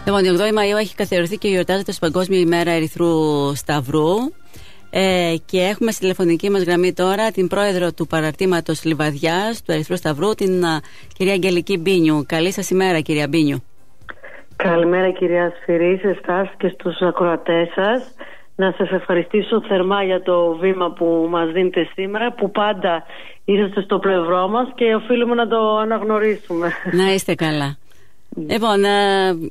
Λοιπόν, η 8η Μαΐου έχει καθιερωθεί και γιορτάζεται ως Παγκόσμια ημέρα Ερυθρού Σταυρού. Και έχουμε στη τηλεφωνική μας γραμμή τώρα την πρόεδρο του παραρτήματος Λιβαδιάς του Ερυθρού Σταυρού, την κυρία Αγγελική Μπίνιου. Καλή σας ημέρα, κυρία Μπίνιου. Καλημέρα, κυρία Σφυρή, σε εσάς και στους ακροατές σας. Να σας ευχαριστήσω θερμά για το βήμα που μας δίνετε σήμερα, που πάντα είσαστε στο πλευρό μας και οφείλουμε να το αναγνωρίσουμε. Να είστε καλά. Λοιπόν,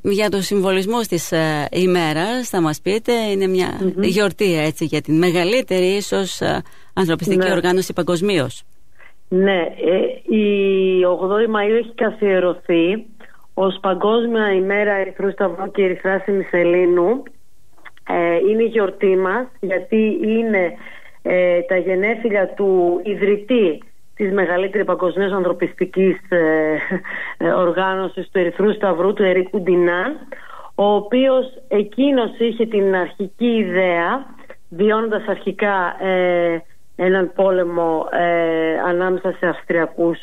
για τους συμβολισμούς της ημέρας θα μας πείτε, είναι μια γιορτή, έτσι, για την μεγαλύτερη ίσως ανθρωπιστική οργάνωση παγκοσμίως. Ναι, η 8η Μαΐου έχει καθιερωθεί ως Παγκόσμια ημέρα Ερυθρού Σταυρού και Ερυθράσιμης Ελλήνου. Είναι η γιορτή μας γιατί είναι τα γενέθλια του ιδρυτή της μεγαλύτερης παγκοσμίως ανθρωπιστικής οργάνωσης του Ερυθρού Σταυρού, του Ερίκου Ντινάν, ο οποίος εκείνος είχε την αρχική ιδέα, βιώνοντας αρχικά έναν πόλεμο ανάμεσα σε Αυστριακούς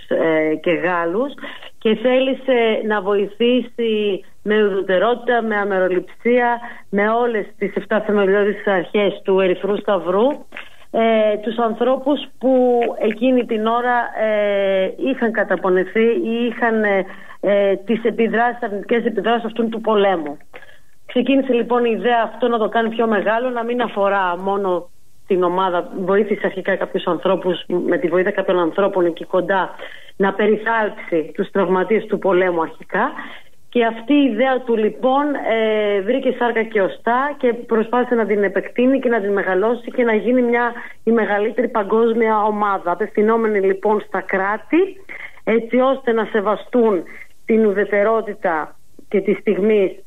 και Γάλλους, και θέλησε να βοηθήσει με ουδετερότητα, με αμεροληψία, με όλες τις 7 θεμελιώδεις αρχές του Ερυθρού Σταυρού, τους ανθρώπους που εκείνη την ώρα είχαν καταπονεθεί ή είχαν τις αρνητικές επιδράσεις αυτού του πολέμου. Ξεκίνησε λοιπόν η ιδέα αυτό να το κάνει πιο μεγάλο, να μην αφορά μόνο την ομάδα. Βοήθησε αρχικά κάποιους ανθρώπους, με τη βοήθεια κάποιων ανθρώπων εκεί κοντά, να περιθάλψει τους τραυματίες του πολέμου αρχικά. Και αυτή η ιδέα του λοιπόν βρήκε σάρκα και οστά και προσπάθησε να την επεκτείνει και να την μεγαλώσει και να γίνει η μεγαλύτερη παγκόσμια ομάδα, απευθυνόμενη λοιπόν στα κράτη, έτσι ώστε να σεβαστούν την ουδετερότητα και τη στιγμή,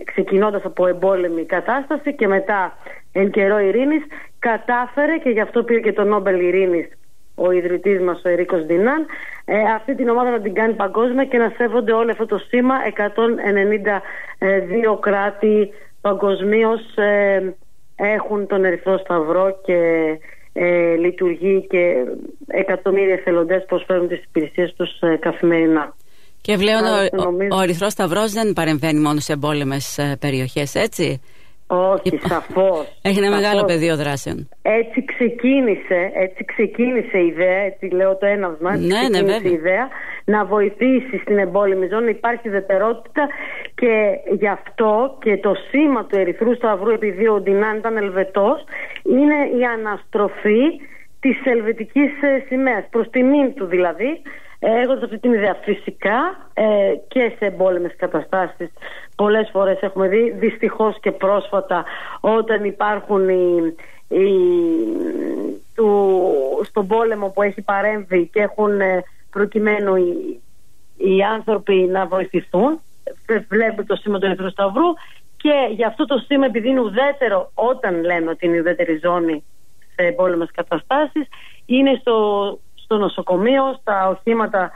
ξεκινώντας από εμπόλεμη κατάσταση και μετά εν καιρό ειρήνης. Κατάφερε, και γι' αυτό πήρε και το Νόμπελ Ειρήνης ο ιδρυτής μας, ο Ερίκος Ντινάν, αυτή την ομάδα να την κάνει παγκόσμια και να σέβονται όλο αυτό το σήμα. 192 κράτη παγκοσμίως έχουν τον Ερυθρό Σταυρό και λειτουργεί, και εκατομμύρια εθελοντές προσφέρουν τις υπηρεσίες τους καθημερινά. Και πλέον ο Ερυθρός Σταυρός δεν παρεμβαίνει μόνο σε εμπόλεμες περιοχές, έτσι? Όχι, σαφώς. Έχει ένα μεγάλο πεδίο δράσεων. Έτσι ξεκίνησε η ιδέα, έτσι λέω το έναυσμα. Ξεκίνησε η ιδέα να βοηθήσει στην εμπόλεμη ζώνη, υπάρχει ουδετερότητα, και γι' αυτό και το σήμα του Ερυθρού Σταυρού, επειδή ο Ντινάν ήταν Ελβετός, είναι η αναστροφή της ελβετικής σημαίας, προς τιμήν του δηλαδή. Έχοντας αυτή την ιδέα, φυσικά και σε εμπόλεμες καταστάσεις πολλές φορές έχουμε δει, δυστυχώς και πρόσφατα, όταν υπάρχουν στον πόλεμο που έχει παρέμβει και έχουν προκειμένου οι άνθρωποι να βοηθηθούν, βλέπουν το σήμα του Ερυθρού Σταυρού, και γι' αυτό το σήμα, επειδή είναι ουδέτερο, όταν λέμε ότι είναι ουδέτερη ζώνη σε εμπόλεμες καταστάσεις, είναι στο νοσοκομείο, στα οχήματα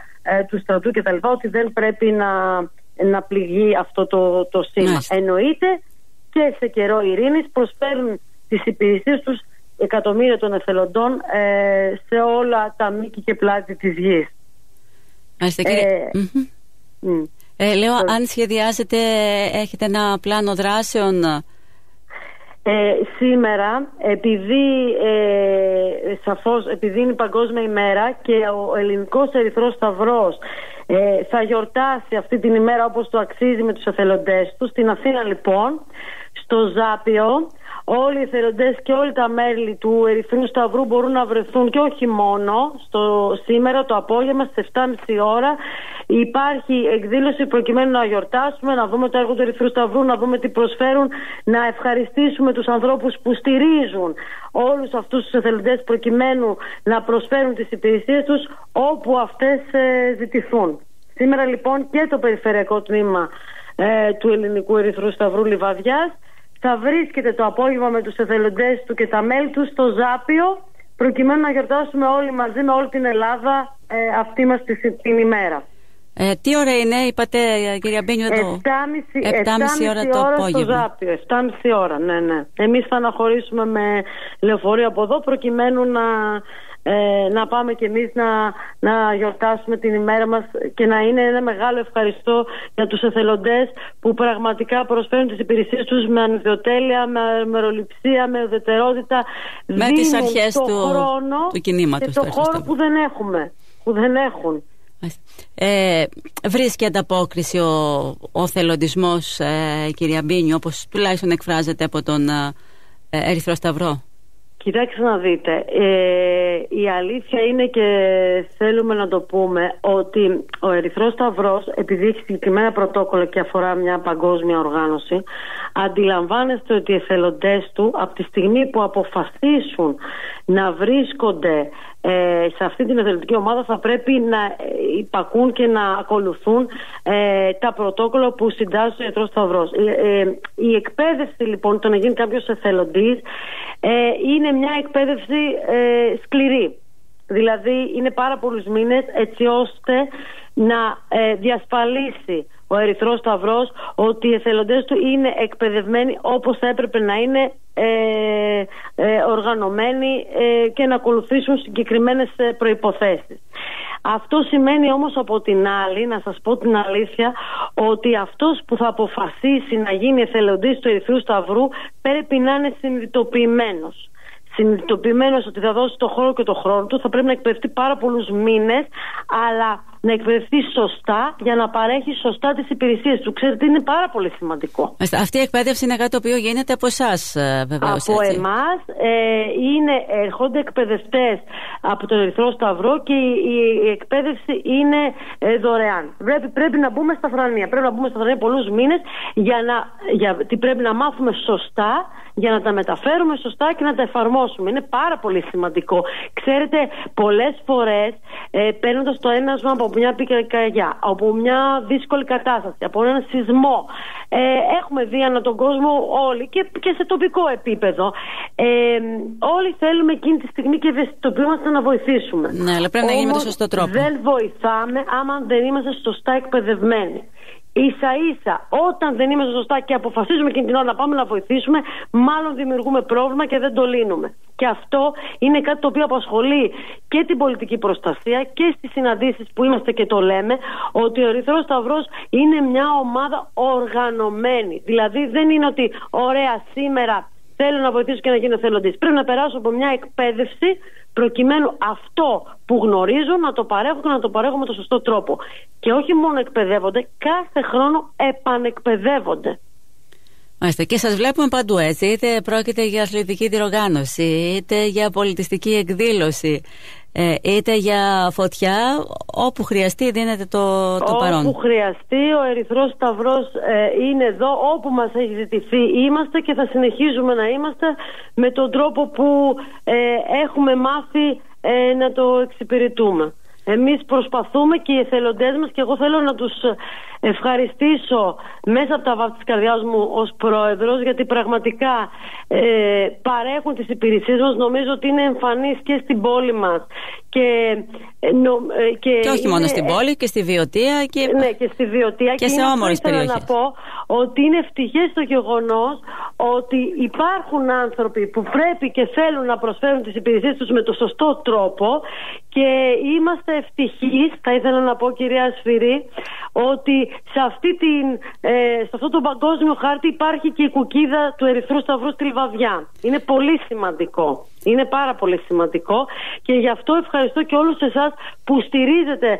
του στρατού κτλ., ότι δεν πρέπει να πληγεί αυτό το σήμα. Εννοείται, και σε καιρό ειρήνης προσφέρουν τις υπηρεσίες τους εκατομμύρια των εθελοντών σε όλα τα μήκη και πλάτη της γης. Λέω, αν σχεδιάζετε, έχετε ένα πλάνο δράσεων? Σήμερα, επειδή είναι η Παγκόσμια ημέρα και ο ελληνικός Ερυθρός Σταυρός θα γιορτάσει αυτή την ημέρα όπως το αξίζει με τους εθελοντές του, στην Αθήνα λοιπόν, στο Ζάπιο, όλοι οι εθελοντές και όλοι τα μέλη του Ερυθρού Σταυρού μπορούν να βρεθούν, και όχι μόνο σήμερα το απόγευμα στις 7.30 ώρα. Υπάρχει εκδήλωση προκειμένου να γιορτάσουμε, να δούμε το έργο του Ερυθρού Σταυρού, να δούμε τι προσφέρουν, να ευχαριστήσουμε τους ανθρώπους που στηρίζουν όλους αυτούς τους εθελοντές προκειμένου να προσφέρουν τις υπηρεσίες τους όπου αυτές ζητηθούν. Σήμερα λοιπόν και το περιφερειακό τμήμα του Ελληνικού Ερυθρού Σταυρού Λιβαδιάς θα βρίσκεται το απόγευμα με τους εθελοντές του και τα μέλη του στο Ζάπιο, προκειμένου να γιορτάσουμε όλοι μαζί με όλη την Ελλάδα αυτή μας την ημέρα. Τι ώρα είναι, είπατε, κυρία Μπίνιου? 7.30 ώρα το απόγευμα. Στο Ζάπιο, 7.30 ώρα, ναι. Εμείς θα αναχωρήσουμε με λεωφορείο από εδώ, προκειμένου να πάμε κι εμείς να γιορτάσουμε την ημέρα μας και να είναι ένα μεγάλο ευχαριστώ για τους εθελοντές που πραγματικά προσφέρουν τις υπηρεσίες τους με ανιδιοτέλεια, με μεροληψία, με ουδετερότητα, με τις αρχές του κινήματος και το χώρο που δεν έχουν. Βρίσκει ανταπόκριση ο θελοντισμός, κυρία Μπίνη, όπως τουλάχιστον εκφράζεται από τον Ερυθρό Σταυρό? Κοιτάξτε να δείτε, η αλήθεια είναι και θέλουμε να το πούμε ότι ο Ερυθρός Σταυρός, επειδή έχει συγκεκριμένα πρωτόκολλα και αφορά μια παγκόσμια οργάνωση, αντιλαμβάνεστε ότι οι εθελοντές του από τη στιγμή που αποφασίσουν να βρίσκονται σε αυτή την εθελοντική ομάδα θα πρέπει να υπακούν και να ακολουθούν τα πρωτόκολλα που συντάσσει ο Ερυθρός Σταυρός. Η εκπαίδευση λοιπόν, το να γίνει κάποιος εθελοντής, είναι μια εκπαίδευση σκληρή. Δηλαδή είναι πάρα πολλούς μήνες έτσι ώστε να διασφαλίσει ο Ερυθρός Σταυρός ότι οι εθελοντές του είναι εκπαιδευμένοι όπως θα έπρεπε να είναι, οργανωμένοι και να ακολουθήσουν συγκεκριμένες προϋποθέσεις. Αυτό σημαίνει όμως από την άλλη, να σας πω την αλήθεια, ότι αυτός που θα αποφασίσει να γίνει εθελοντής του Ερυθρού Σταυρού πρέπει να είναι συνειδητοποιημένος. Συνειδητοποιημένος ότι θα δώσει το χώρο και το χρόνο του, θα πρέπει να εκπαιδευτεί πάρα πολλούς μήνες, αλλά να εκπαιδευτεί σωστά για να παρέχει σωστά τις υπηρεσίες του. Ξέρετε, είναι πάρα πολύ σημαντικό. Αυτή η εκπαίδευση είναι κάτι το οποίο γίνεται από εσάς, βεβαίως. Από εμάς έρχονται εκπαιδευτές από τον Ερυθρό Σταυρό και η εκπαίδευση είναι δωρεάν. Πρέπει να μπούμε στα φρανία. Πρέπει να μπούμε στα φρανία πολλούς μήνες γιατί πρέπει να μάθουμε σωστά για να τα μεταφέρουμε σωστά και να τα εφαρμόσουμε. Είναι πάρα πολύ σημαντικό. Ξέρετε, πολλές φορές παίρνοντας το ένασμα από μια πυρκαγιά, από μια δύσκολη κατάσταση, από έναν σεισμό, έχουμε δει ανά τον κόσμο όλοι και σε τοπικό επίπεδο, όλοι θέλουμε εκείνη τη στιγμή και ευαισθητοποιούμαστε να βοηθήσουμε. Ναι, αλλά πρέπει να γίνει με τον σωστό τρόπο. Δεν βοηθάμε άμα δεν είμαστε σωστά εκπαιδευμένοι. Ίσα ίσα, όταν δεν είμαστε σωστά και αποφασίζουμε εκείνη την ώρα να πάμε να βοηθήσουμε, μάλλον δημιουργούμε πρόβλημα και δεν το λύνουμε. Και αυτό είναι κάτι το οποίο απασχολεί και την πολιτική προστασία και στις συναντήσεις που είμαστε και το λέμε, ότι ο Ερυθρός Σταυρός είναι μια ομάδα οργανωμένη. Δηλαδή δεν είναι ότι ωραία σήμερα θέλω να βοηθήσω και να γίνω εθελοντής. Πρέπει να περάσω από μια εκπαίδευση προκειμένου αυτό που γνωρίζω να το παρέχω και να το παρέχω με τον σωστό τρόπο. Και όχι μόνο εκπαιδεύονται, κάθε χρόνο επανεκπαιδεύονται. Μάλιστα, και σας βλέπουμε παντού έτσι, είτε πρόκειται για αθλητική διοργάνωση, είτε για πολιτιστική εκδήλωση, είτε για φωτιά, όπου χρειαστεί δίνεται το παρόν. Όπου χρειαστεί, ο Ερυθρός Σταυρός είναι εδώ, όπου μας έχει ζητηθεί είμαστε και θα συνεχίζουμε να είμαστε με τον τρόπο που έχουμε μάθει να το εξυπηρετούμε. Εμείς προσπαθούμε και οι εθελοντές μας, και εγώ θέλω να τους ευχαριστήσω μέσα από τα βάθη της καρδιάς μου ως πρόεδρος, γιατί πραγματικά παρέχουν τις υπηρεσίες μας. Νομίζω ότι είναι εμφανής και στην πόλη μας και όχι μόνο στην πόλη, και στη Βιωτία ναι, και στη Βιωτία και σε όμορφες περιοχές. Θέλω να πω ότι είναι ευτυχές το γεγονός ότι υπάρχουν άνθρωποι που πρέπει και θέλουν να προσφέρουν τις υπηρεσίες τους με το σωστό τρόπο, και είμαστε ευτυχείς, θα ήθελα να πω, κυρία Σφυρί, ότι σε αυτό το παγκόσμιο χάρτη υπάρχει και η κουκίδα του Ερυθρού Σταυρού στη Λιβαδιά. Είναι πολύ σημαντικό. Είναι πάρα πολύ σημαντικό, και γι' αυτό ευχαριστώ και όλους εσάς που στηρίζετε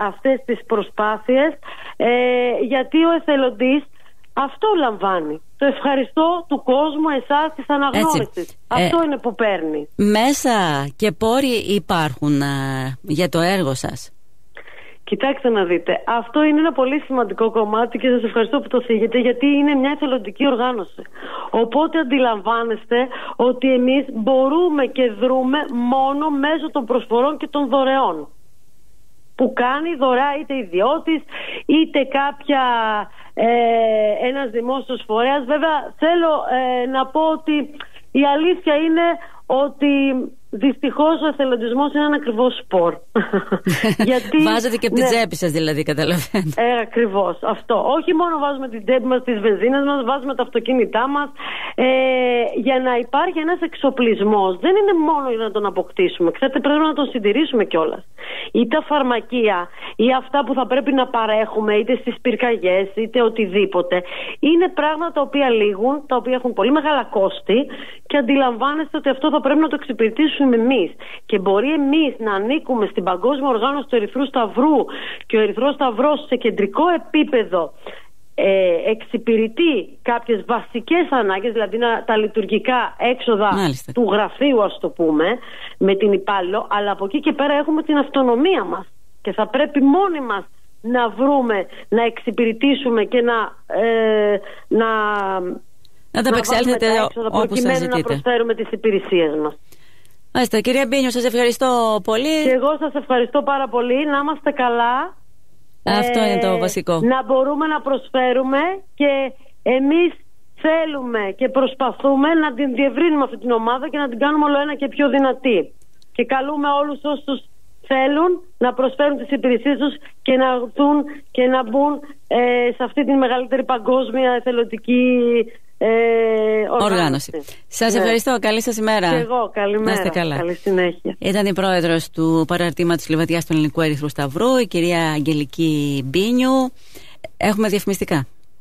αυτές τις προσπάθειες, γιατί ο εθελοντής αυτό λαμβάνει. Το ευχαριστώ του κόσμου, εσάς, της αναγνώρισης. Αυτό είναι που παίρνει. Μέσα και πόροι υπάρχουν για το έργο σας? Κοιτάξτε να δείτε, αυτό είναι ένα πολύ σημαντικό κομμάτι και σας ευχαριστώ που το θίγετε, γιατί είναι μια εθελοντική οργάνωση. Οπότε αντιλαμβάνεστε ότι εμείς μπορούμε και δρούμε μόνο μέσω των προσφορών και των δωρεών που κάνει δωρεά είτε ιδιώτης είτε ένας δημόσιος φορέας. Βέβαια θέλω να πω ότι η αλήθεια είναι ότι Δυστυχώς ο εθελοντισμός είναι ένα ακριβό σπορ. Γιατί, βάζετε και από την τσέπη σας, δηλαδή, καταλαβαίνετε. Ακριβώς αυτό. Όχι μόνο βάζουμε την τσέπη μας, τις βενζίνες μας, βάζουμε τα αυτοκίνητά μας. Για να υπάρχει ένας εξοπλισμός, δεν είναι μόνο για να τον αποκτήσουμε. Ξέρετε, πρέπει να τον συντηρήσουμε κιόλας. Ή τα φαρμακεία, ή αυτά που θα πρέπει να παρέχουμε, είτε στις πυρκαγιές, είτε οτιδήποτε. Είναι πράγματα τα οποία λήγουν, τα οποία έχουν πολύ μεγάλα κόστη και αντιλαμβάνεστε ότι αυτό θα πρέπει να το εξυπηρετήσουμε εμείς. Και μπορεί εμείς να ανήκουμε στην Παγκόσμια Οργάνωση του Ερυθρού Σταυρού και ο Ερυθρός Σταυρός σε κεντρικό επίπεδο εξυπηρετεί κάποιες βασικές ανάγκες, δηλαδή τα λειτουργικά έξοδα του γραφείου, ας το πούμε, με την υπάλληλο, αλλά από εκεί και πέρα έχουμε την αυτονομία μας και θα πρέπει μόνοι μας να βρούμε, να εξυπηρετήσουμε και να ανταπεξέλθετε όπου σας ζητείτε, να προσφέρουμε τις υπηρεσίες μας. Μάλιστα, κυρία Μπίνιο, σας ευχαριστώ πολύ. Και εγώ σας ευχαριστώ πάρα πολύ. Να είμαστε καλά. Αυτό είναι το βασικό. Να μπορούμε να προσφέρουμε και εμείς θέλουμε και προσπαθούμε να την διευρύνουμε αυτή την ομάδα και να την κάνουμε όλο ένα και πιο δυνατή. Και καλούμε όλους όσους θέλουν να προσφέρουν τις υπηρεσίες τους και να έρθουν και να μπουν σε αυτή την μεγαλύτερη παγκόσμια εθελοντική οργάνωση. Σας ευχαριστώ. Καλή σας ημέρα. Και εγώ. Καλημέρα. Να είστε καλά. Καλή συνέχεια. Ήταν η πρόεδρος του παραρτήματος Λιβαδιάς του Ελληνικού Ερυθρού Σταυρού, η κυρία Αγγελική Μπίνιου. Έχουμε διαφημιστικά.